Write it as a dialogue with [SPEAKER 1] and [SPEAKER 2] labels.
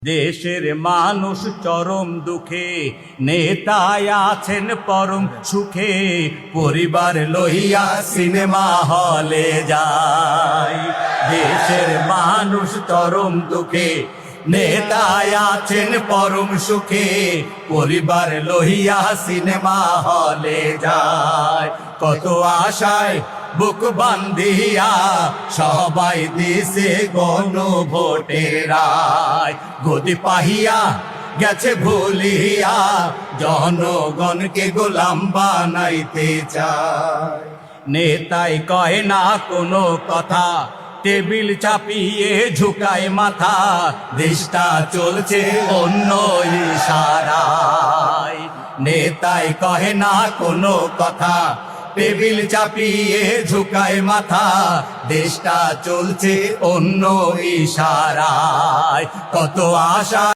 [SPEAKER 1] দেশের মানুষ চরম দুঃখে, নেতায় আছেন পরম সুখে, পরিবার লইয়া সিনেমা হলে যায়। দেশের মানুষ চরম দুঃখে, নেতায় আছেন পরম সুখে, পরিবার লইয়া সিনেমা হলে যায়। কত আশায় বুক বান্ধিয়া সবাই দিছে গণভোটের রায়, গদি পাহিয়া গেছে ভুলিয়া জনগণকে গোলাম বানাইতে চায়। নেতাই কয় না কোনো কথা, টেবিল চাপিয়ে ঝুঁকায় মাথা, দেশটা চলছে অন্য ইশারায়। নেতাই কয় না কোনো কথা, টেবিল চাপিয়ে ঝুঁকায় মাথা, দেশটা চলছে অন্য ইশারায়। কত আশা